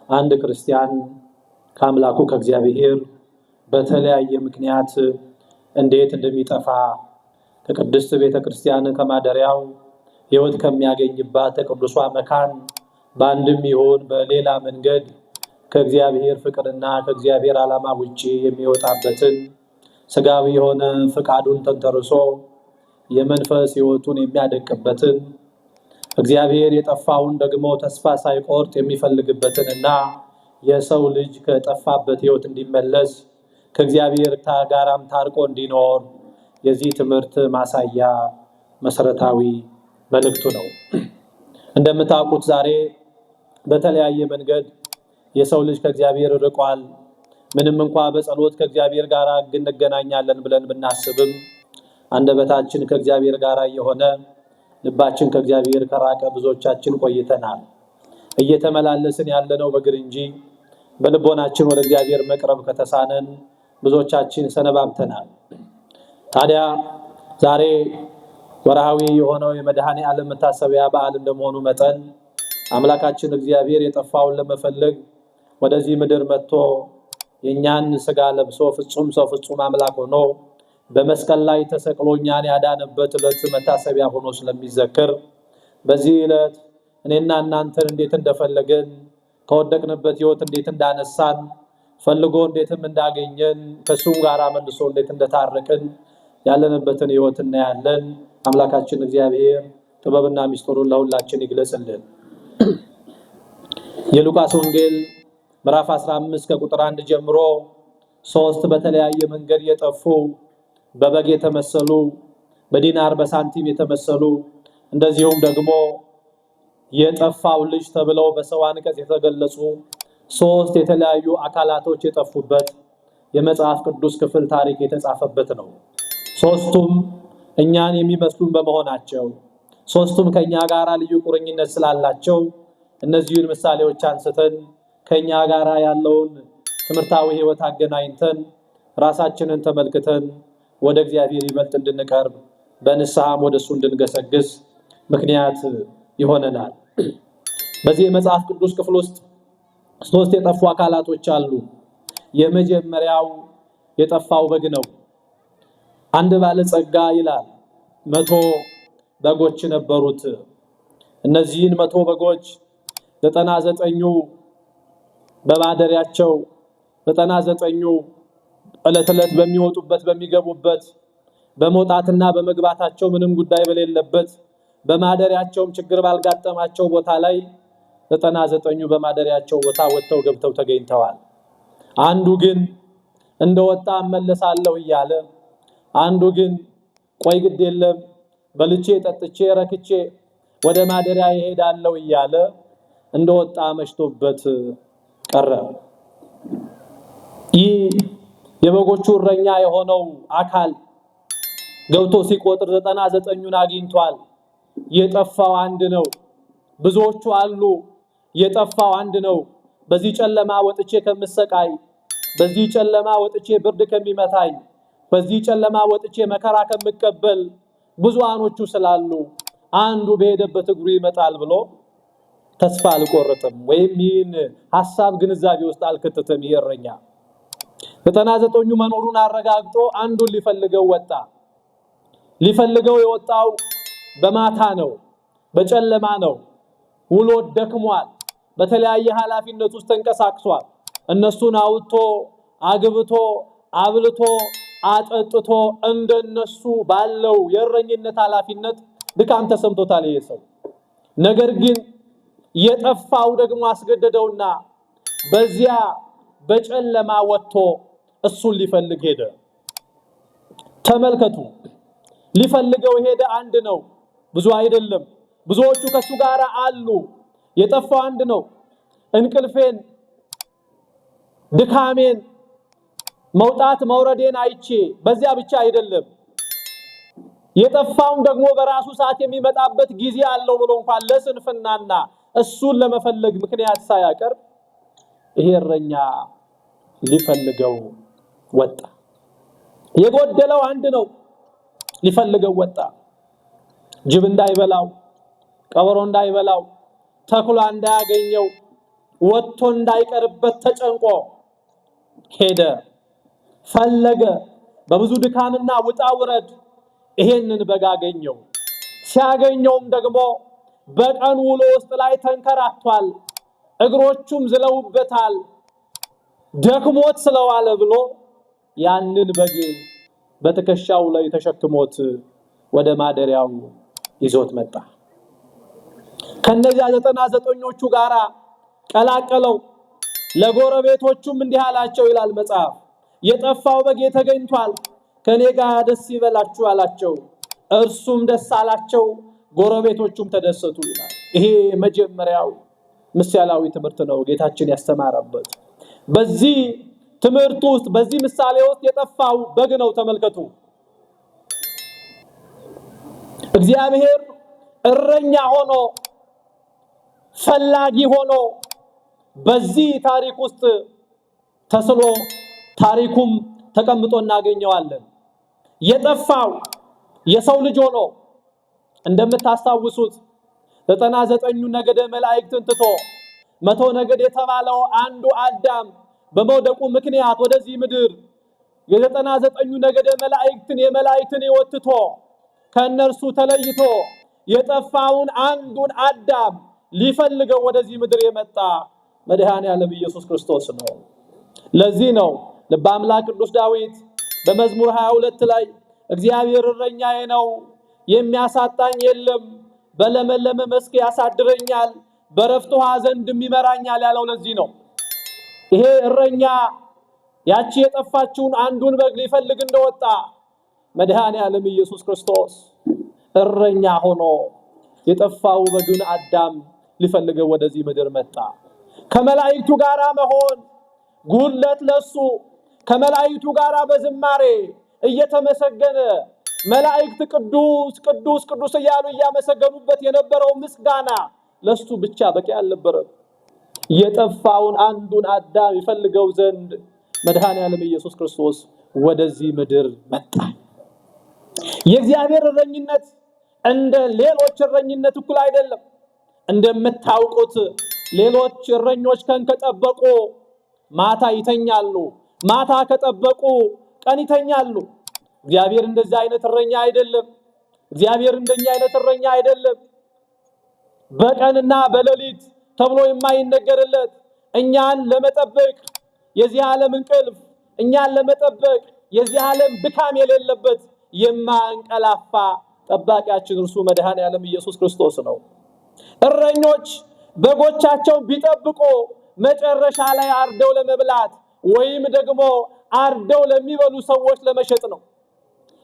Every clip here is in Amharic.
አንድ ክርስቲያን ከአምላኩ ከእግዚአብሔር በተለያየ ምክንያት እንዴት እንደሚጠፋ ከቅድስት ቤተክርስቲያን ከማደሪያው ሕይወት ከሚያገኝባት ከቅዱሷ መካን በአንድም ይሁን በሌላ መንገድ ከእግዚአብሔር ፍቅርና ከእግዚአብሔር ዓላማ ውጪ የሚወጣበትን ስጋዊ የሆነ ፍቃዱን ተንተርሶ የመንፈስ ሕይወቱን የሚያደቅበትን እግዚአብሔር የጠፋውን ደግሞ ተስፋ ሳይቆርጥ የሚፈልግበትንና የሰው ልጅ ከጠፋበት ሕይወት እንዲመለስ ከእግዚአብሔር ጋራም ታርቆ እንዲኖር የዚህ ትምህርት ማሳያ መሰረታዊ መልእክቱ ነው። እንደምታውቁት ዛሬ በተለያየ መንገድ የሰው ልጅ ከእግዚአብሔር ርቋል። ምንም እንኳን በጸሎት ከእግዚአብሔር ጋር እንገናኛለን ብለን ብናስብም አንደበታችን ከእግዚአብሔር ጋር የሆነ ልባችን ከእግዚአብሔር ከራቀ ብዙዎቻችን ቆይተናል። እየተመላለስን ያለነው በእግር እንጂ በልቦናችን ወደ እግዚአብሔር መቅረብ ከተሳነን ብዙዎቻችን ሰነባብተናል። ታዲያ ዛሬ ወርሃዊ የሆነው የመድኃኔ ዓለም መታሰቢያ በዓል እንደመሆኑ መጠን አምላካችን እግዚአብሔር የጠፋውን ለመፈለግ ወደዚህ ምድር መጥቶ የኛን ስጋ ለብሶ ፍጹም ሰው ፍጹም አምላክ ሆኖ በመስቀል ላይ ተሰቅሎ እኛን ያዳነበት ዕለት መታሰቢያ ሆኖ ስለሚዘከር በዚህ ዕለት እኔና እናንተን እንዴት እንደፈለገን ከወደቅንበት ሕይወት እንዴት እንዳነሳን ፈልጎ እንዴትም እንዳገኘን ከሱም ጋር መልሶ እንዴት እንደታረቀን ያለንበትን ሕይወት እናያለን። አምላካችን እግዚአብሔር ጥበብና ምስጢሩን ለሁላችን ይግለጽልን። የሉቃስ ወንጌል ምዕራፍ 15 ከቁጥር 1 ጀምሮ 3 በተለያየ መንገድ የጠፉ በበግ የተመሰሉ በዲናር በሳንቲም የተመሰሉ እንደዚሁም ደግሞ የጠፋው ልጅ ተብለው በሰው አንቀጽ የተገለጹ 3 የተለያዩ አካላቶች የጠፉበት የመጽሐፍ ቅዱስ ክፍል ታሪክ የተጻፈበት ነው። 3ቱም እኛን የሚመስሉን በመሆናቸው 3ቱም ከኛ ጋር ልዩ ቁርኝነት ስላላቸው እነዚህን ምሳሌዎች አንስተን ከኛ ጋር ያለውን ትምህርታዊ ሕይወት አገናኝተን ራሳችንን ተመልክተን ወደ እግዚአብሔር ይበልጥ እንድንቀርብ በንስሐም ወደሱ እንድንገሰግስ ምክንያት ይሆነናል። በዚህ የመጽሐፍ ቅዱስ ክፍል ውስጥ 3 የጠፉ አካላቶች አሉ። የመጀመሪያው የጠፋው በግ ነው። አንድ ባለጸጋ ይላል 100 በጎች ነበሩት። እነዚህን 100 በጎች 99ኙ በማደሪያቸው 99ኙ ዕለት ዕለት በሚወጡበት በሚገቡበት በመውጣትና በመግባታቸው ምንም ጉዳይ በሌለበት በማደሪያቸውም ችግር ባልጋጠማቸው ቦታ ላይ 99ኙ በማደሪያቸው ቦታ ወጥተው ገብተው ተገኝተዋል። አንዱ ግን እንደወጣ እመለሳለሁ እያለ አንዱ ግን ቆይ ግድ የለም በልቼ ጠጥቼ ረክቼ ወደ ማደሪያ ይሄዳለሁ እያለ እንደወጣ መሽቶበት ቀረ። ይህ የበጎቹ እረኛ የሆነው አካል ገብቶ ሲቆጥር 99ኙን አግኝቷል። የጠፋው አንድ ነው። ብዙዎቹ አሉ፣ የጠፋው አንድ ነው። በዚህ ጨለማ ወጥቼ ከምሰቃይ፣ በዚህ ጨለማ ወጥቼ ብርድ ከሚመታኝ፣ በዚህ ጨለማ ወጥቼ መከራ ከምቀበል ብዙሃኖቹ ስላሉ አንዱ በሄደበት እግሩ ይመጣል ብሎ ተስፋ አልቆረጠም ወይም ይህን ሐሳብ ግንዛቤ ውስጥ አልከተተም። ይረኛ 99ኙ መኖሩን አረጋግጦ አንዱን ሊፈልገው ወጣ። ሊፈልገው የወጣው በማታ ነው፣ በጨለማ ነው። ውሎ ደክሟል። በተለያየ ኃላፊነት ውስጥ ተንቀሳቅሷል። እነሱን አውጥቶ አግብቶ አብልቶ አጠጥቶ እንደነሱ ባለው የእረኝነት ኃላፊነት ድካም ተሰምቶታል ይሄ ሰው። ነገር ግን የጠፋው ደግሞ አስገደደውና በዚያ በጨለማ ወጥቶ እሱን ሊፈልግ ሄደ። ተመልከቱ፣ ሊፈልገው ሄደ አንድ ነው፣ ብዙ አይደለም። ብዙዎቹ ከሱ ጋር አሉ። የጠፋው አንድ ነው። እንቅልፌን ድካሜን መውጣት መውረዴን አይቼ በዚያ ብቻ አይደለም የጠፋውን ደግሞ በራሱ ሰዓት የሚመጣበት ጊዜ አለው ብሎ እንኳን ለስንፍናና እሱን ለመፈለግ ምክንያት ሳያቀርብ ይሄ እረኛ ሊፈልገው ወጣ። የጎደለው አንድ ነው። ሊፈልገው ወጣ። ጅብ እንዳይበላው፣ ቀበሮ እንዳይበላው፣ ተኩላ እንዳያገኘው ወጥቶ እንዳይቀርበት ተጨንቆ ሄደ፣ ፈለገ። በብዙ ድካምና ውጣ ውረድ ይሄንን በግ አገኘው። ሲያገኘውም ደግሞ በቀን ውሎ ውስጥ ላይ ተንከራቷል፣ እግሮቹም ዝለውበታል፣ ደክሞት ስለዋለ ብሎ ያንን በግ በትከሻው ላይ ተሸክሞት ወደ ማደሪያው ይዞት መጣ። ከነዚያ 99ኞቹ ጋራ ቀላቀለው። ለጎረቤቶቹም እንዲህ አላቸው ይላል መጽሐፍ፣ የጠፋው በግ ተገኝቷል፣ ከኔ ጋር ደስ ይበላችሁ አላቸው። እርሱም ደስ አላቸው፣ ጎረቤቶቹም ተደሰቱ ይላል። ይሄ መጀመሪያው ምሳሌያዊ ትምህርት ነው ጌታችን ያስተማረበት። በዚህ ትምህርት ውስጥ በዚህ ምሳሌ ውስጥ የጠፋው በግ ነው። ተመልከቱ። እግዚአብሔር እረኛ ሆኖ ፈላጊ ሆኖ በዚህ ታሪክ ውስጥ ተስሎ ታሪኩም ተቀምጦ እናገኘዋለን። የጠፋው የሰው ልጅ ሆኖ እንደምታስታውሱት 99ኙ ነገደ መላእክትን ትቶ 100 ነገድ የተባለው አንዱ አዳም በመውደቁ ምክንያት ወደዚህ ምድር የ99ኙ ነገደ መላእክትን የመላእክትን ሕይወት ትቶ ከነርሱ ተለይቶ የጠፋውን አንዱን አዳም ሊፈልገው ወደዚህ ምድር የመጣ መድኃኔዓለም ኢየሱስ ክርስቶስ ነው። ለዚህ ነው ልበ አምላክ ቅዱስ ዳዊት በመዝሙር 22 ላይ እግዚአብሔር እረኛዬ ነው የሚያሳጣኝ የለም፣ በለመለመ መስክ ያሳድረኛል፣ በረፍት ውኃ ዘንድም ይመራኛል ያለው ለዚህ ነው። ይሄ እረኛ ያቺ የጠፋችውን አንዱን በግ ሊፈልግ እንደወጣ መድኃኔዓለም ኢየሱስ ክርስቶስ እረኛ ሆኖ የጠፋው በግን አዳም ሊፈልገው ወደዚህ ምድር መጣ። ከመላእክቱ ጋራ መሆን ጉለት ለሱ፣ ከመላእክቱ ጋራ በዝማሬ እየተመሰገነ መላእክት ቅዱስ ቅዱስ ቅዱስ እያሉ እያመሰገኑበት የነበረው ምስጋና ለሱ ብቻ በቂ አልነበረም። የጠፋውን አንዱን አዳም ይፈልገው ዘንድ መድኃኔዓለም ኢየሱስ ክርስቶስ ወደዚህ ምድር መጣ። የእግዚአብሔር እረኝነት እንደ ሌሎች እረኝነት እኩል አይደለም። እንደምታውቁት ሌሎች እረኞች ቀን ከጠበቁ ማታ ይተኛሉ፣ ማታ ከጠበቁ ቀን ይተኛሉ። እግዚአብሔር እንደዚህ አይነት እረኛ አይደለም። እግዚአብሔር እንደኛ አይነት እረኛ አይደለም። በቀንና በሌሊት ተብሎ የማይነገርለት እኛን ለመጠበቅ የዚህ ዓለም እንቅልፍ፣ እኛን ለመጠበቅ የዚህ ዓለም ድካም የሌለበት የማንቀላፋ ጠባቂያችን እርሱ መድኃኔዓለም ኢየሱስ ክርስቶስ ነው። እረኞች በጎቻቸውን ቢጠብቁ መጨረሻ ላይ አርደው ለመብላት ወይም ደግሞ አርደው ለሚበሉ ሰዎች ለመሸጥ ነው።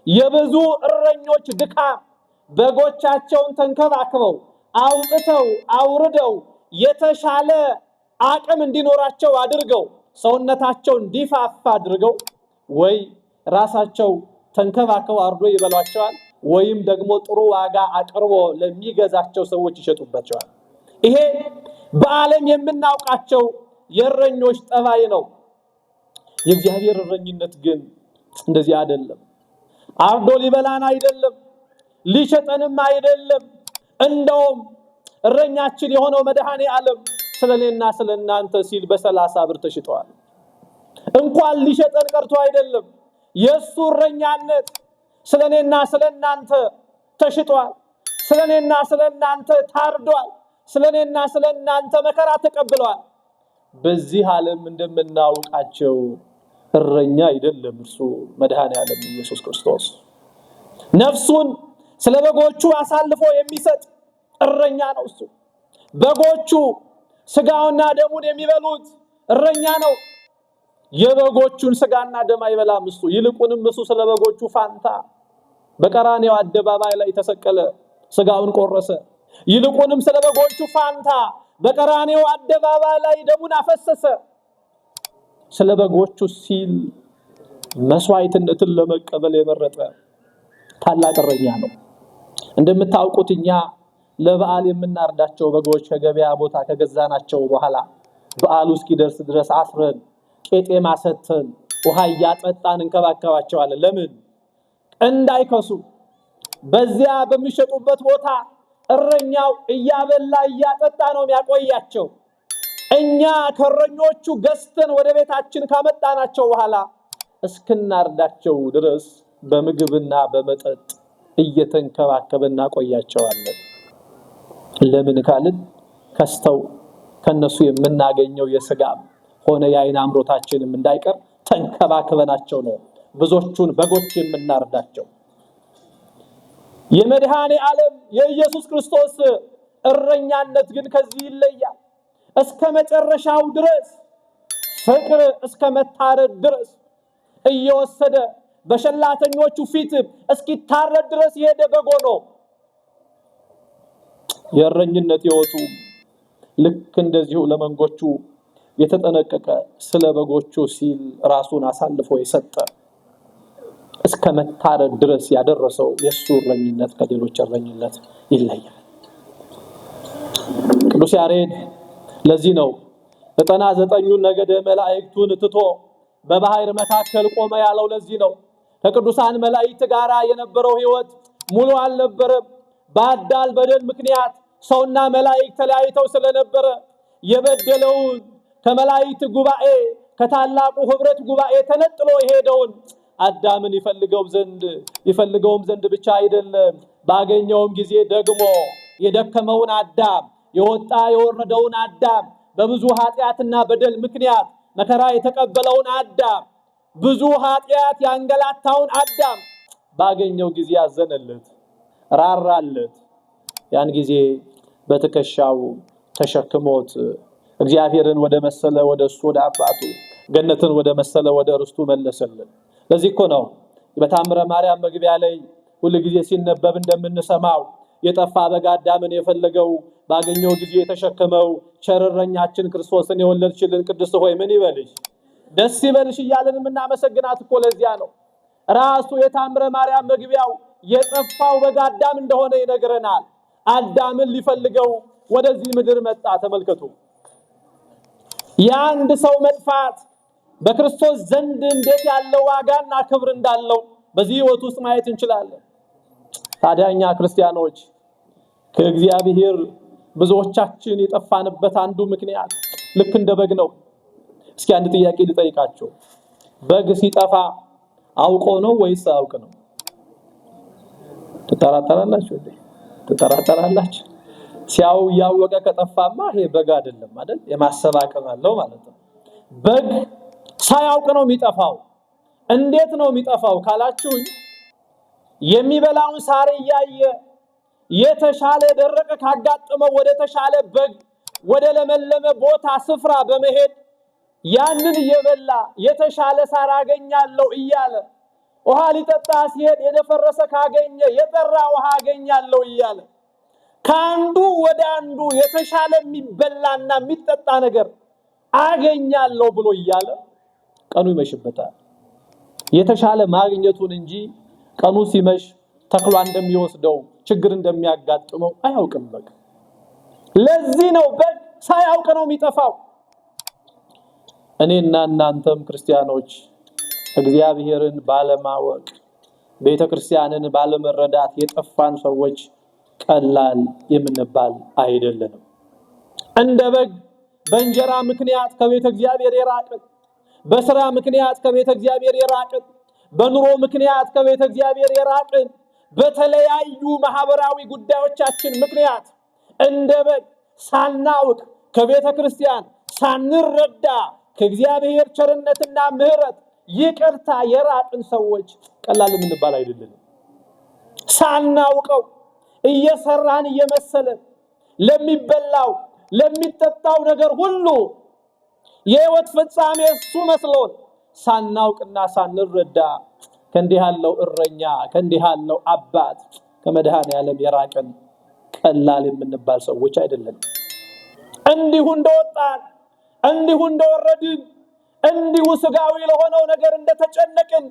የብዙ እረኞች ድካም በጎቻቸውን ተንከባክበው አውጥተው አውርደው የተሻለ አቅም እንዲኖራቸው አድርገው ሰውነታቸው እንዲፋፋ አድርገው ወይ ራሳቸው ተንከባክበው አርዶ ይበሏቸዋል ወይም ደግሞ ጥሩ ዋጋ አቅርቦ ለሚገዛቸው ሰዎች ይሸጡባቸዋል። ይሄ በዓለም የምናውቃቸው የእረኞች ጠባይ ነው። የእግዚአብሔር እረኝነት ግን እንደዚህ አይደለም። አርዶ ሊበላን አይደለም፣ ሊሸጠንም አይደለም። እንደውም እረኛችን የሆነው መድኃኔዓለም ስለኔና ስለናንተ ሲል በ30 ብር ተሽጧል። እንኳን ሊሸጠን ቀርቶ አይደለም፣ የሱ እረኛነት ስለኔና ስለናንተ ተሽጧል። ስለኔና ስለናንተ ታርዷል። ስለኔና ስለናንተ መከራ ተቀብሏል። በዚህ ዓለም እንደምናውቃቸው እረኛ አይደለም እርሱ መድኃኔዓለም ኢየሱስ ክርስቶስ። ነፍሱን ስለ በጎቹ አሳልፎ የሚሰጥ እረኛ ነው እሱ። በጎቹ ስጋውና ደሙን የሚበሉት እረኛ ነው። የበጎቹን ስጋና ደም አይበላም እሱ። ይልቁንም እሱ ስለ በጎቹ ፋንታ በቀራንዮ አደባባይ ላይ ተሰቀለ፣ ስጋውን ቆረሰ። ይልቁንም ስለ በጎቹ ፋንታ በቀራንዮ አደባባይ ላይ ደሙን አፈሰሰ። ስለ በጎቹ ሲል መስዋዕትነትን ለመቀበል የመረጠ ታላቅ እረኛ ነው። እንደምታውቁት እኛ ለበዓል የምናርዳቸው በጎች ከገበያ ቦታ ከገዛናቸው በኋላ በዓሉ እስኪደርስ ድረስ አስረን ቄጤማ ሰተን ውሃ እያጠጣን እንከባከባቸዋለን። ለምን? እንዳይከሱ። በዚያ በሚሸጡበት ቦታ እረኛው እያበላ እያጠጣ ነው የሚያቆያቸው። እኛ ከእረኞቹ ገዝተን ወደ ቤታችን ካመጣናቸው በኋላ እስክናርዳቸው ድረስ በምግብና በመጠጥ እየተንከባከበን እናቆያቸዋለን። ለምን ካልን ከስተው ከነሱ የምናገኘው የሥጋም ሆነ የዓይን አምሮታችንም እንዳይቀር ተንከባክበናቸው ነው ብዙዎቹን በጎች የምናርዳቸው። የመድኃኔ ዓለም የኢየሱስ ክርስቶስ እረኛነት ግን ከዚህ ይለያል። እስከ መጨረሻው ድረስ ፍቅር እስከ መታረድ ድረስ እየወሰደ በሸላተኞቹ ፊት እስኪታረድ ድረስ የሄደ በጎ ነው። የእረኝነት ሕይወቱ ልክ እንደዚሁ ለመንጎቹ የተጠነቀቀ ስለ በጎቹ ሲል ራሱን አሳልፎ የሰጠ እስከ መታረድ ድረስ ያደረሰው የሱ እረኝነት ከሌሎች እረኝነት ይለያል። ቅዱስ ያሬድ ለዚህ ነው 99ኙን ነገደ መላእክቱን ትቶ በባህር መካከል ቆመ ያለው። ለዚህ ነው ከቅዱሳን መላእክት ጋር የነበረው ሕይወት ሙሉ አልነበረም። በአዳም በደል ምክንያት ሰውና መላእክት ተለያይተው ስለነበረ የበደለውን ከመላእክት ጉባኤ ከታላቁ ህብረት ጉባኤ ተነጥሎ የሄደውን አዳምን ይፈልገውም ዘንድ ብቻ አይደለም ባገኘውም ጊዜ ደግሞ የደከመውን አዳም የወጣ የወረደውን አዳም በብዙ ኃጢአትና በደል ምክንያት መከራ የተቀበለውን አዳም ብዙ ኃጢአት ያንገላታውን አዳም ባገኘው ጊዜ ያዘነለት ራራለት። ያን ጊዜ በትከሻው ተሸክሞት እግዚአብሔርን ወደ መሰለ ወደ እሱ ወደ አባቱ ገነትን ወደ መሰለ ወደ ርስቱ መለሰልን። ለዚህ እኮ ነው በታምረ ማርያም መግቢያ ላይ ሁሉ ጊዜ ሲነበብ እንደምንሰማው የጠፋ በግ አዳምን የፈለገው ባገኘው ጊዜ የተሸከመው ቸር እረኛችን ክርስቶስን የወለድሽልን ቅድስት ሆይ ምን ይበልሽ ደስ ይበልሽ እያልን የምናመሰግናት እኮ ለዚያ ነው። ራሱ የታምረ ማርያም መግቢያው የጠፋው በግ አዳም እንደሆነ ይነግረናል። አዳምን ሊፈልገው ወደዚህ ምድር መጣ። ተመልከቱ፣ የአንድ ሰው መጥፋት በክርስቶስ ዘንድ እንዴት ያለው ዋጋና ክብር እንዳለው በዚህ ሕይወት ውስጥ ማየት እንችላለን። ታዲያ እኛ ክርስቲያኖች ከእግዚአብሔር ብዙዎቻችን የጠፋንበት አንዱ ምክንያት ልክ እንደ በግ ነው። እስኪ አንድ ጥያቄ ልጠይቃችሁ። በግ ሲጠፋ አውቆ ነው ወይስ አውቅ ነው? ትጠራጠራላችሁ? ትጠራጠራላችሁ? ሲያው ያወቀ ከጠፋማ ይሄ በግ አይደለም አይደል? የማሰብ አቅም አለው ማለት ነው። በግ ሳያውቅ ነው የሚጠፋው። እንዴት ነው የሚጠፋው ካላችሁኝ የሚበላውን ሳር እያየ የተሻለ ደረቀ ካጋጠመው ወደ ተሻለ በግ ወደ ለመለመ ቦታ ስፍራ በመሄድ ያንን እየበላ የተሻለ ሳር አገኛለሁ እያለ ውሃ ሊጠጣ ሲሄድ የደፈረሰ ካገኘ የጠራ ውሃ አገኛለሁ እያለ ከአንዱ ወደ አንዱ የተሻለ የሚበላና የሚጠጣ ነገር አገኛለሁ ብሎ እያለ ቀኑ ይመሽበታል። የተሻለ ማግኘቱን እንጂ ቀኑ ሲመሽ ተክሏ እንደሚወስደው ችግር እንደሚያጋጥመው አያውቅም በግ። ለዚህ ነው በግ ሳያውቅ ነው የሚጠፋው። እኔና እናንተም ክርስቲያኖች እግዚአብሔርን ባለማወቅ ቤተክርስቲያንን ባለመረዳት የጠፋን ሰዎች ቀላል የምንባል አይደለንም። እንደ በግ በእንጀራ ምክንያት ከቤተ እግዚአብሔር የራቅን፣ በስራ ምክንያት ከቤተ እግዚአብሔር የራቅን፣ በኑሮ ምክንያት ከቤተ እግዚአብሔር የራቅን፣ በተለያዩ ማህበራዊ ጉዳዮቻችን ምክንያት እንደ በግ ሳናውቅ ከቤተ ክርስቲያን ሳንረዳ ከእግዚአብሔር ቸርነትና ምሕረት ይቅርታ የራቅን ሰዎች ቀላል የምንባል አይደለንም። ሳናውቀው እየሰራን እየመሰለን ለሚበላው ለሚጠጣው ነገር ሁሉ የህይወት ፍጻሜ እሱ መስሎን ሳናውቅና ሳንረዳ ከእንዲህ ያለው እረኛ ከእንዲህ ያለው አባት ከመድኃኔ ዓለም የራቅን ቀላል የምንባል ሰዎች አይደለንም። እንዲሁ እንደወጣን እንዲሁ እንደወረድን እንዲሁ ስጋዊ ለሆነው ነገር እንደተጨነቅን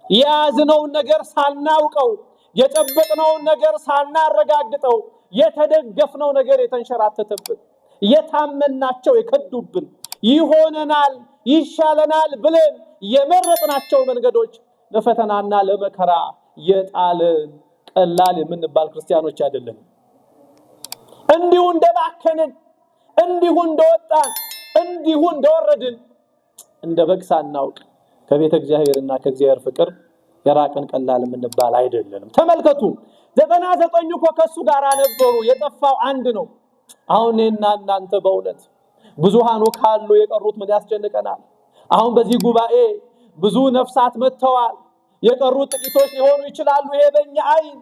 የያዝነውን ነገር ሳናውቀው የጨበጥነውን ነገር ሳናረጋግጠው የተደገፍነው ነገር የተንሸራተተብን የታመናቸው የከዱብን ይሆነናል ይሻለናል ብለን የመረጥናቸው መንገዶች ለፈተናና ለመከራ የጣልን ቀላል የምንባል ክርስቲያኖች አይደለንም። እንዲሁ እንደባከንን እንዲሁ እንደወጣን እንዲሁ እንደወረድን እንደ በግ ሳናውቅ ከቤተ እግዚአብሔርና ከእግዚአብሔር ፍቅር የራቅን ቀላል የምንባል አይደለንም። ተመልከቱ 99 እኮ ከሱ ጋር ነበሩ፣ የጠፋው አንድ ነው። አሁን እኔና እናንተ በእውነት ብዙሃኑ ካሉ የቀሩት ምን ያስጨንቀናል? አሁን በዚህ ጉባኤ ብዙ ነፍሳት መጥተዋል፣ የቀሩት ጥቂቶች ሊሆኑ ይችላሉ። ይሄ በእኛ አይን፣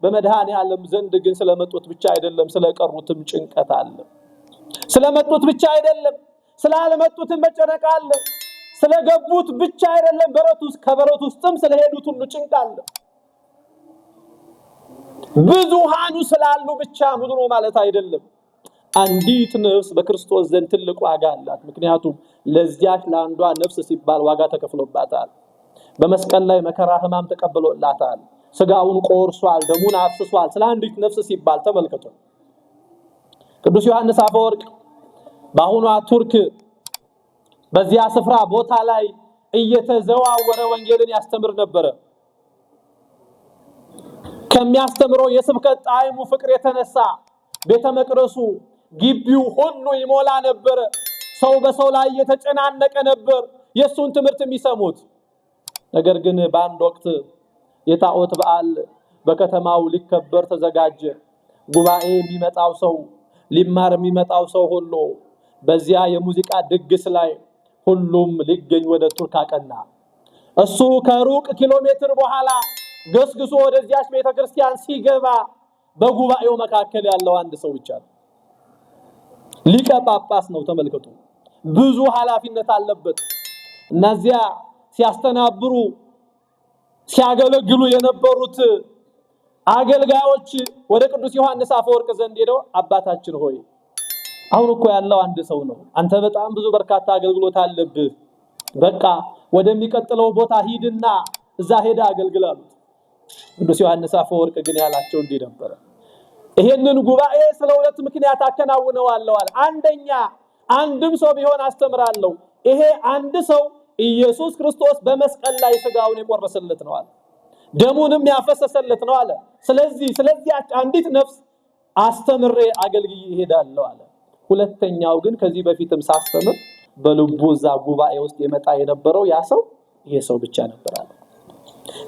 በመድኃኔዓለም ዘንድ ግን ስለመጡት ብቻ አይደለም፣ ስለቀሩትም ጭንቀት አለ። ስለመጡት ብቻ አይደለም፣ ስላልመጡትም መጨነቅ አለ። ስለገቡት ብቻ አይደለም፣ ከበረት ውስጥም ስለሄዱት ሁሉ ጭንቅ አለ። ብዙሃኑ ስላሉ ብቻ ሙሉ ነው ማለት አይደለም። አንዲት ነፍስ በክርስቶስ ዘንድ ትልቅ ዋጋ አላት። ምክንያቱም ለዚያች ለአንዷ ነፍስ ሲባል ዋጋ ተከፍሎባታል። በመስቀል ላይ መከራ ሕማም ተቀብሎላታል። ስጋውን ቆርሷል፣ ደሙን አፍስሷል። ስለ አንዲት ነፍስ ሲባል ተመልከቱ። ቅዱስ ዮሐንስ አፈወርቅ በአሁኗ ቱርክ በዚያ ስፍራ ቦታ ላይ እየተዘዋወረ ወንጌልን ያስተምር ነበር። ከሚያስተምረው የስብከት ጣዕሙ ፍቅር የተነሳ ቤተ መቅደሱ ግቢው ሁሉ ይሞላ ነበር። ሰው በሰው ላይ የተጨናነቀ ነበር የሱን ትምህርት የሚሰሙት። ነገር ግን በአንድ ወቅት የታቦት በዓል በከተማው ሊከበር ተዘጋጀ። ጉባኤ የሚመጣው ሰው፣ ሊማር የሚመጣው ሰው ሁሉ በዚያ የሙዚቃ ድግስ ላይ ሁሉም ሊገኝ ወደ ቱርክ አቀና። እሱ ከሩቅ ኪሎሜትር በኋላ ገስግሶ ወደዚያች ቤተክርስቲያን ሲገባ በጉባኤው መካከል ያለው አንድ ሰው ብቻ ነው። ሊቀ ጳጳስ ነው። ተመልከቱ፣ ብዙ ኃላፊነት አለበት። እነዚያ ሲያስተናብሩ ሲያገለግሉ የነበሩት አገልጋዮች ወደ ቅዱስ ዮሐንስ አፈወርቅ ዘንድ ሄደው አባታችን ሆይ አሁን እኮ ያለው አንድ ሰው ነው፣ አንተ በጣም ብዙ በርካታ አገልግሎት አለብህ፣ በቃ ወደሚቀጥለው ቦታ ሂድና እዛ ሄዳ አገልግል አሉት። ቅዱስ ዮሐንስ አፈወርቅ ግን ያላቸው እንዲህ ነበር፣ ይሄንን ጉባኤ ስለ ሁለት ምክንያት አከናውነዋለሁ አለ። አንደኛ አንድም ሰው ቢሆን አስተምራለሁ፣ ይሄ አንድ ሰው ኢየሱስ ክርስቶስ በመስቀል ላይ ስጋውን የቆረሰለት ነው አለ፣ ደሙንም ያፈሰሰለት ነው አለ። ስለዚህ አንዲት ነፍስ አስተምሬ አገልግዬ እሄዳለሁ አለ። ሁለተኛው ግን ከዚህ በፊትም ሳስተምር በልቡ እዛ ጉባኤ ውስጥ የመጣ የነበረው ያ ሰው ይሄ ሰው ብቻ ነበር አለ።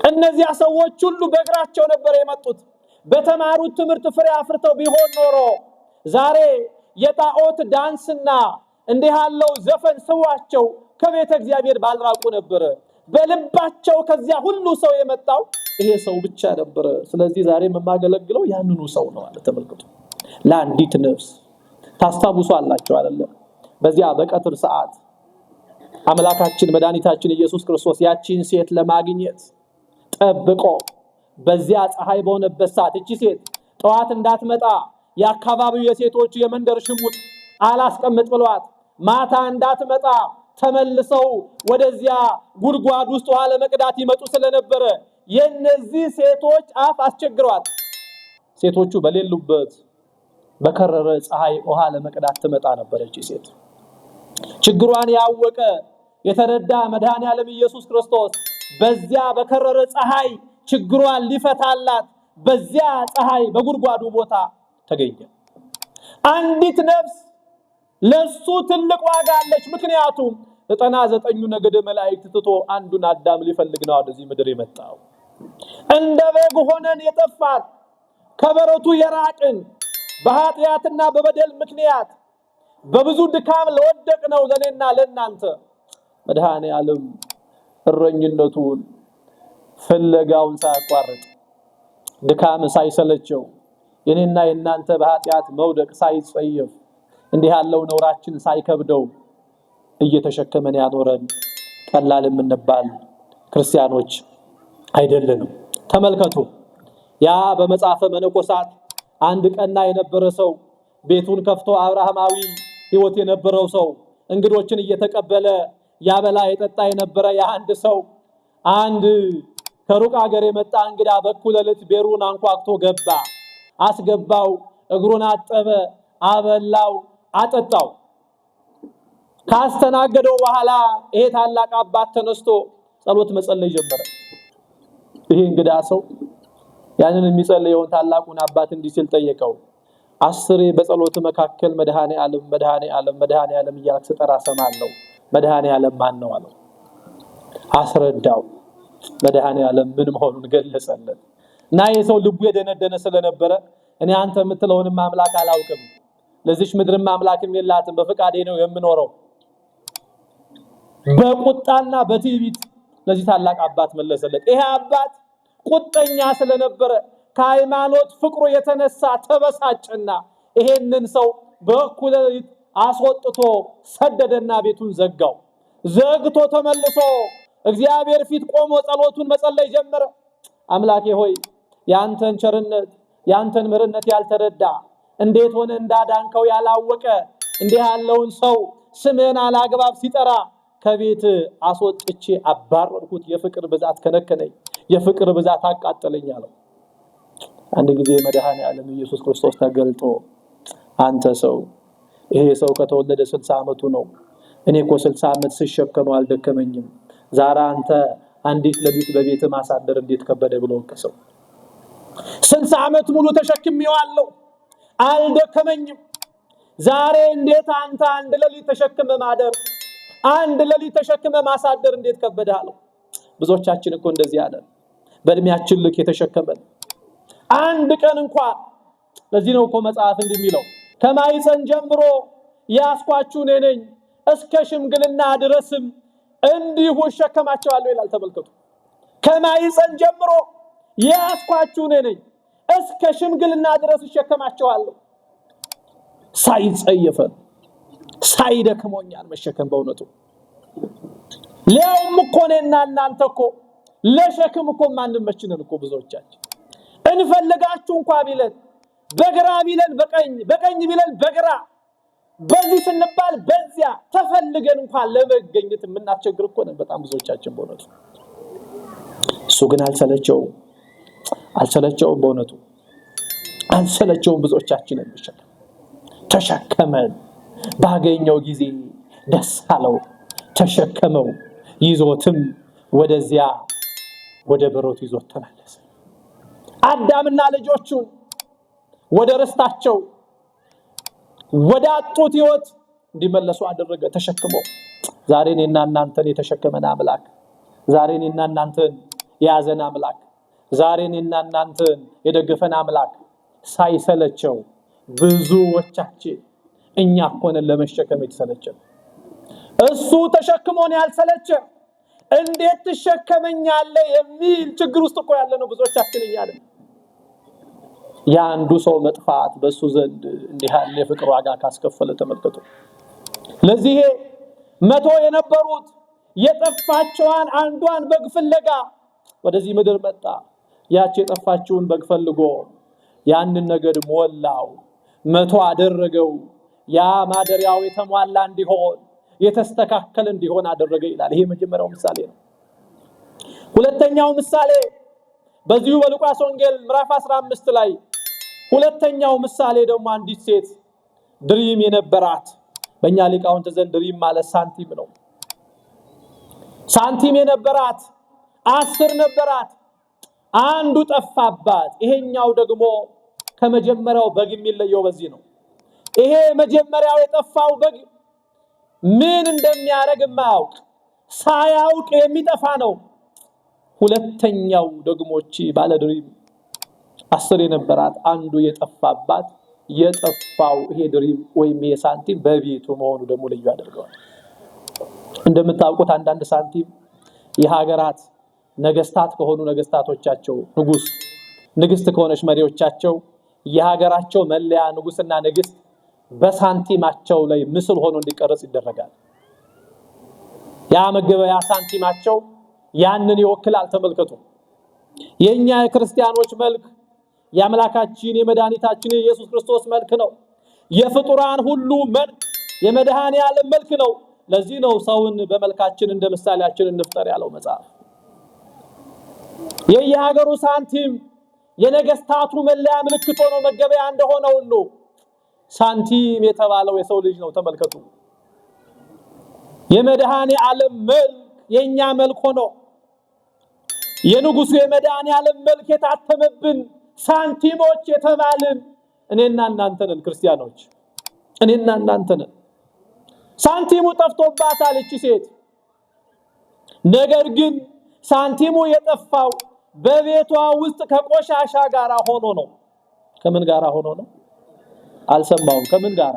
እነዚያ ሰዎች ሁሉ በእግራቸው ነበር የመጡት። በተማሩት ትምህርት ፍሬ አፍርተው ቢሆን ኖሮ ዛሬ የጣዖት ዳንስና እንዲህ ያለው ዘፈን ስዋቸው ከቤተ እግዚአብሔር ባልራቁ ነበር። በልባቸው ከዚያ ሁሉ ሰው የመጣው ይሄ ሰው ብቻ ነበር። ስለዚህ ዛሬ የማገለግለው ያንኑ ሰው ነው አለ። ተመልከቱ፣ ለአንዲት ነፍስ ታስታውሷላችሁ አይደለም? በዚያ በቀትር ሰዓት አምላካችን መድኃኒታችን ኢየሱስ ክርስቶስ ያቺን ሴት ለማግኘት ጠብቆ በዚያ ፀሐይ በሆነበት ሰዓት እቺ ሴት ጠዋት እንዳትመጣ የአካባቢው የሴቶች የመንደር ሽሙጥ አላስቀምጥ ብሏት ማታ እንዳትመጣ ተመልሰው ወደዚያ ጉድጓድ ውስጥ ውሃ ለመቅዳት ይመጡ ስለነበረ የነዚህ ሴቶች አፍ አስቸግሯት ሴቶቹ በሌሉበት በከረረ ፀሐይ ውሃ ለመቅዳት ትመጣ ነበር። እቺ ሴት ችግሯን ያወቀ የተረዳ መድኃኔዓለም ኢየሱስ ክርስቶስ በዚያ በከረረ ፀሐይ ችግሯን ሊፈታላት በዚያ ፀሐይ በጉድጓዱ ቦታ ተገኘ። አንዲት ነፍስ ለሱ ትልቅ ዋጋ አለች። ምክንያቱም 99 ነገደ መላእክት ትቶ አንዱን አዳም ሊፈልግ ነው ወደዚህ ምድር የመጣው። እንደ በግ ሆነን የጠፋን ከበረቱ የራቅን በኃጢአትና በበደል ምክንያት በብዙ ድካም ለወደቅነው ለኔና ለናንተ መድኃኔዓለም እረኝነቱን ፍለጋውን ሳያቋርጥ ድካም ሳይሰለቸው የኔና የናንተ በኃጢአት መውደቅ ሳይጸየፍ እንዲህ ያለው ነውራችን ሳይከብደው እየተሸከመን ያኖረን ቀላል የምንባል ክርስቲያኖች አይደለንም። ተመልከቱ፣ ያ በመጽሐፈ መነኮሳት አንድ ቀና የነበረ ሰው ቤቱን ከፍቶ አብርሃማዊ ሕይወት የነበረው ሰው እንግዶችን እየተቀበለ ያበላ የጠጣ የነበረ የአንድ ሰው አንድ ከሩቅ ሀገር የመጣ እንግዳ በኩለ ሌሊት ቤሩን አንኳኩቶ ገባ። አስገባው፣ እግሩን አጠበ፣ አበላው፣ አጠጣው። ካስተናገደው በኋላ ይሄ ታላቅ አባት ተነስቶ ጸሎት መጸለይ ጀመረ። ይሄ እንግዳ ሰው ያንን የሚጸልየውን ታላቁን አባት እንዲህ ሲል ጠየቀው፣ 10 በጸሎት መካከል መድኃኔ ዓለም መድኃኔ ዓለም መድኃኔ ዓለም እያልክ ስጠራ ሰማለሁ። መድኃኔ ዓለም ማን ነው አለው። አስረዳው። መድኃኔ ዓለም ምን መሆኑን ገለጸለት። እና የሰው ልቡ የደነደነ ስለነበረ እኔ አንተ የምትለውንም አምላክ አላውቅም፣ ለዚች ምድርም አምላክም የላትም፣ በፈቃዴ ነው የምኖረው በቁጣና በትዕቢት ለዚህ ታላቅ አባት መለሰለት። ይሄ አባት ቁጠኛ ስለነበረ ከሃይማኖት ፍቅሩ የተነሳ ተበሳጨና ይሄንን ሰው በእኩለ ሌሊት አስወጥቶ ሰደደና ቤቱን ዘጋው። ዘግቶ ተመልሶ እግዚአብሔር ፊት ቆሞ ጸሎቱን መጸለይ ጀመረ። አምላኬ ሆይ ያንተን ቸርነት ያንተን ምሕረት ያልተረዳ እንዴት ሆነ እንዳዳንከው ያላወቀ እንዲህ ያለውን ሰው ስምህን አላግባብ ሲጠራ ከቤት አስወጥቼ አባረርኩት። የፍቅር ብዛት ከነከነኝ፣ የፍቅር ብዛት አቃጠለኝ አለው። አንድ ጊዜ መድኃኔ ዓለም ኢየሱስ ክርስቶስ ተገልጦ አንተ ሰው ይሄ ሰው ከተወለደ 60 ዓመቱ ነው። እኔ እኮ 60 ዓመት ስሸከመው አልደከመኝም። ዛሬ አንተ አንዲት ሌሊት በቤት ማሳደር እንዴት ከበደ ብሎ ወቀሰው። 60 ዓመት ሙሉ ተሸክሜዋለሁ አልደከመኝም። ዛሬ እንዴት አንተ አንድ ሌሊት ተሸክመ ማደር አንድ ሌሊት ተሸክመ ማሳደር እንዴት ከበደ አለው። ብዙዎቻችን እኮ እንደዚህ አለ በእድሜያችን ልክ የተሸከመን አንድ ቀን እንኳን። ለዚህ ነው እኮ መጽሐፍ እንደሚለው ከማይፀን ጀምሮ ያስኳችሁ እኔ ነኝ እስከ ሽምግልና ድረስም እንዲሁ እሸከማቸዋለሁ ይላል። ተመልከቱ። ከማይፀን ጀምሮ ያስኳችሁ እኔ ነኝ እስከ ሽምግልና ድረስ እሸከማቸዋለሁ። ሳይጸየፈን ሳይደክሞኛል መሸከም በእውነቱ። ሊያውም እኮ እኔና እናንተ እኮ ለሸክም እኮ ማንመችነን እኮ ብዙዎቻችን እንፈልጋችሁ እንኳን ቢለን በግራ ቢለን በቀኝ በቀኝ ቢለን በግራ በዚህ ስንባል በዚያ ተፈልገን እንኳን ለመገኘት የምናስቸግር እኮ ነን በጣም ብዙዎቻችን በእውነቱ። እሱ ግን አልሰለቸውም በእውነቱ አልሰለቸውም። ብዙዎቻችንን መሸከም ተሸከመን። ባገኘው ጊዜ ደስ አለው፣ ተሸከመው፣ ይዞትም ወደዚያ ወደ በሮቱ ይዞት ተመለሰ። አዳምና ልጆቹን ወደ ርስታቸው ወደ አጡት ሕይወት እንዲመለሱ አደረገ ተሸክመው። ዛሬ እኔና እናንተን የተሸከመን አምላክ፣ ዛሬ እኔና እናንተን የያዘን አምላክ፣ ዛሬ እኔና እናንተን የደገፈን አምላክ ሳይሰለቸው ብዙዎቻችን እኛ እኮ ነን ለመሸከም የተሰለቸን። እሱ ተሸክሞን ያልሰለቸ እንዴት ትሸከመኛለህ የሚል ችግር ውስጥ እኮ ያለ ነው ብዙዎቻችን እያለን። የአንዱ ሰው መጥፋት በሱ ዘንድ እንዲህ ያለ የፍቅር ዋጋ ካስከፈለ ተመልከቱ። ለዚህ 100 የነበሩት የጠፋቸዋን አንዷን በግ ፍለጋ ወደዚህ ምድር መጣ። ያቺ የጠፋችውን በግ ፈልጎ ያንን ነገድ ሞላው፣ 100 አደረገው። ያ ማደሪያው የተሟላ እንዲሆን የተስተካከለ እንዲሆን አደረገ ይላል። ይሄ መጀመሪያው ምሳሌ ነው። ሁለተኛው ምሳሌ በዚሁ በሉቃስ ወንጌል ምዕራፍ 15 ላይ ሁለተኛው ምሳሌ ደግሞ አንዲት ሴት ድሪም የነበራት፣ በእኛ ሊቃውንት ዘንድ ድሪም ማለት ሳንቲም ነው። ሳንቲም የነበራት 10 ነበራት፣ አንዱ ጠፋባት። ይሄኛው ደግሞ ከመጀመሪያው በግ የሚለየው በዚህ ነው። ይሄ መጀመሪያው የጠፋው በግ ምን እንደሚያደርግ የማያውቅ ሳያውቅ የሚጠፋ ነው። ሁለተኛው ደግሞ እቺ ባለድሪም 10 የነበራት አንዱ የጠፋባት፣ የጠፋው ይሄ ድሪም ወይም ይሄ ሳንቲም በቤቱ መሆኑ ደግሞ ልዩ ያደርገዋል። እንደምታውቁት አንዳንድ ሳንቲም የሀገራት ነገስታት ከሆኑ ነገስታቶቻቸው፣ ንግስት ከሆነች መሪዎቻቸው የሀገራቸው መለያ ንጉስና ንግስት በሳንቲማቸው ላይ ምስል ሆኖ እንዲቀርጽ ይደረጋል። ያ መገበያ ሳንቲማቸው ያንን ይወክላል። ተመልከቱ። የኛ የክርስቲያኖች መልክ የአምላካችን የመድኃኒታችን የኢየሱስ ክርስቶስ መልክ ነው። የፍጡራን ሁሉ መልክ የመድኃኔ ዓለም መልክ ነው። ለዚህ ነው ሰውን በመልካችን እንደ ምሳሌያችን እንፍጠር ያለው መጽሐፍ። የየሀገሩ ሳንቲም የነገስታቱ መለያ ምልክት ሆኖ መገበያ እንደሆነ ሁሉ ሳንቲም የተባለው የሰው ልጅ ነው። ተመልከቱ። የመድኃኔ ዓለም መልክ የኛ መልክ ሆኖ የንጉሱ የመድኃኔ ዓለም መልክ የታተመብን ሳንቲሞች የተባልን እኔና እናንተ ነን ክርስቲያኖች፣ እኔና እናንተ ነን። ሳንቲሙ ጠፍቶባታል እቺ ሴት። ነገር ግን ሳንቲሙ የጠፋው በቤቷ ውስጥ ከቆሻሻ ጋር ሆኖ ነው። ከምን ጋር ሆኖ ነው? አልሰማውም። ከምን ጋር?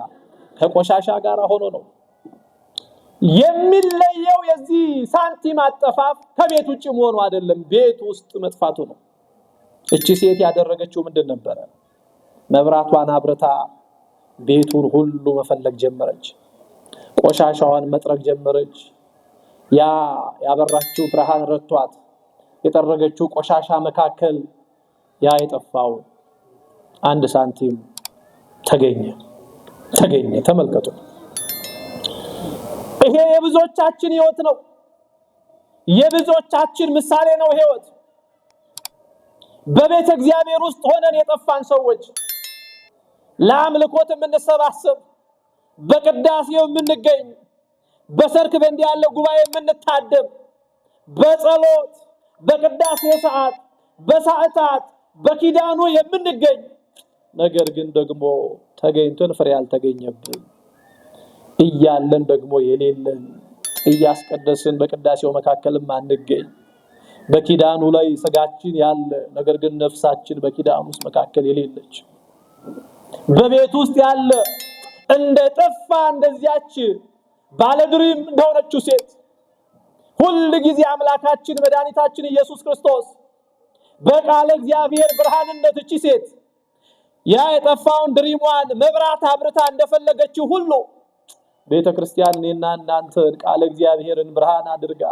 ከቆሻሻ ጋር ሆኖ ነው። የሚለየው የዚህ ሳንቲም አጠፋፍ ከቤት ውጭ መሆኑ አይደለም፣ ቤት ውስጥ መጥፋቱ ነው። እቺ ሴት ያደረገችው ምንድን ነበረ? መብራቷን አብርታ ቤቱን ሁሉ መፈለግ ጀመረች። ቆሻሻዋን መጥረግ ጀመረች። ያ ያበራችው ብርሃን ረቷት የጠረገችው ቆሻሻ መካከል ያ የጠፋው አንድ ሳንቲም ተገኘ። ተመልከቱ። ይሄ የብዙዎቻችን ህይወት ነው። የብዙዎቻችን ምሳሌ ነው ህይወት። በቤተ እግዚአብሔር ውስጥ ሆነን የጠፋን ሰዎች፣ ለአምልኮት የምንሰባሰብ፣ በቅዳሴው የምንገኝ፣ በሰርክ በእንዲህ ያለ ጉባኤ የምንታደም፣ በጸሎት በቅዳሴ ሰዓት በሰዓታት በኪዳኑ የምንገኝ፣ ነገር ግን ደግሞ ተገኝተን ፍሬ ያልተገኘብን እያለን ደግሞ የሌለን፣ እያስቀደስን በቅዳሴው መካከልም አንገኝ፣ በኪዳኑ ላይ ስጋችን ያለ ነገር ግን ነፍሳችን በኪዳኑ ውስጥ መካከል የሌለች፣ በቤት ውስጥ ያለ እንደ ጠፋ እንደዚያች ባለድሪም እንደሆነችው ሴት ሁሉ ጊዜ አምላካችን መድኃኒታችን ኢየሱስ ክርስቶስ በቃለ እግዚአብሔር ብርሃንነት እቺ ሴት ያ የጠፋውን ድሪሟን መብራት አብርታ እንደፈለገችው ሁሉ ቤተክርስቲያን እኔና እናንተን ቃለ እግዚአብሔርን ብርሃን አድርጋ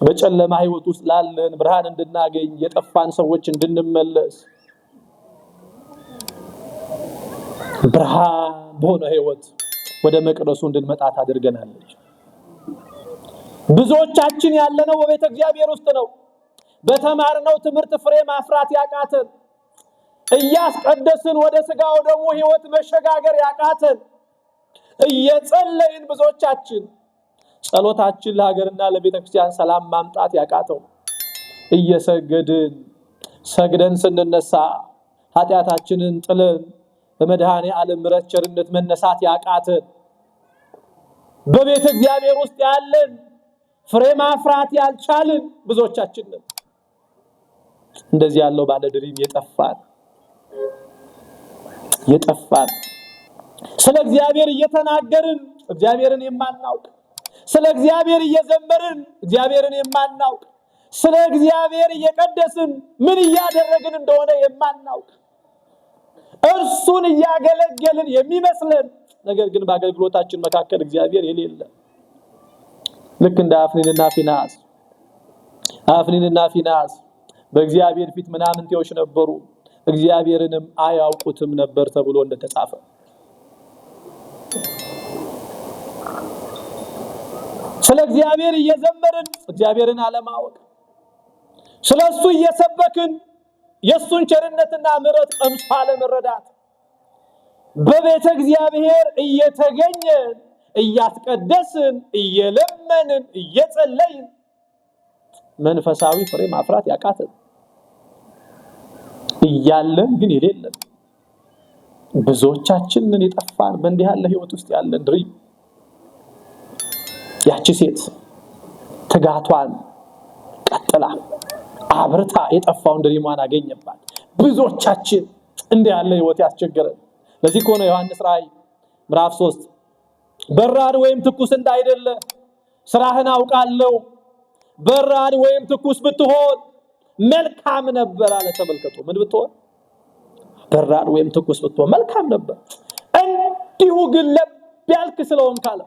በጨለማ ህይወት ውስጥ ላለን ብርሃን እንድናገኝ፣ የጠፋን ሰዎች እንድንመለስ፣ ብርሃን በሆነ ህይወት ወደ መቅደሱ እንድንመጣ ታደርገናለች። ብዙዎቻችን ያለነው በቤተ እግዚአብሔር ውስጥ ነው። በተማርነው ትምህርት ፍሬ ማፍራት ያቃተን፣ እያስቀደስን ወደ ስጋው ደግሞ ህይወት መሸጋገር ያቃተን፣ እየጸለይን ብዙዎቻችን ጸሎታችን ለሀገርና ለቤተክርስቲያን ሰላም ማምጣት ያቃተው፣ እየሰገድን ሰግደን ስንነሳ ኃጢአታችንን ጥለን በመድኃኔ ዓለም ምሕረት ቸርነት መነሳት ያቃተን፣ በቤተ እግዚአብሔር ውስጥ ያለን ፍሬ ማፍራት ያልቻልን ብዙዎቻችን ነን። እንደዚህ ያለው ባለድሪም የጠፋን ስለ እግዚአብሔር እየተናገርን እግዚአብሔርን የማናውቅ፣ ስለ እግዚአብሔር እየዘመርን እግዚአብሔርን የማናውቅ፣ ስለ እግዚአብሔር እየቀደስን ምን እያደረግን እንደሆነ የማናውቅ፣ እርሱን እያገለገልን የሚመስለን ነገር ግን በአገልግሎታችን መካከል እግዚአብሔር የሌለ፣ ልክ እንደ አፍኒንና ፊናስ በእግዚአብሔር ፊት ምናምንቴዎች ነበሩ፣ እግዚአብሔርንም አያውቁትም ነበር ተብሎ እንደተጻፈ። ስለ እግዚአብሔር እየዘመርን እግዚአብሔርን አለማወቅ፣ ስለሱ እየሰበክን የሱን ቸርነትና ምሕረት ቀምሶ አለመረዳት፣ በቤተ እግዚአብሔር እየተገኘን እያስቀደስን እየለመንን እየጸለይን መንፈሳዊ ፍሬ ማፍራት ያቃተን እያለን ግን የሌለን ብዙዎቻችንን የጠፋን በእንዲህ ያለ ህይወት ውስጥ ያለን ድሪም። ያቺ ሴት ትጋቷን ቀጥላ አብርታ የጠፋውን ድሪሟን አገኘባት። ብዙዎቻችን እንዲህ ያለ ህይወት ያስቸገረን ለዚህ ከሆነ ዮሐንስ ራእይ ምዕራፍ 3 በራድ ወይም ትኩስ እንዳይደለ ስራህን አውቃለሁ፣ በራድ ወይም ትኩስ ብትሆን መልካም ነበር አለ። ተመልከቱ፣ ምን ብትሆን? በራድ ወይም ትኩስ ብትሆን መልካም ነበር። እንዲሁ ግን ለብ ያልክ ስለሆንክ አለ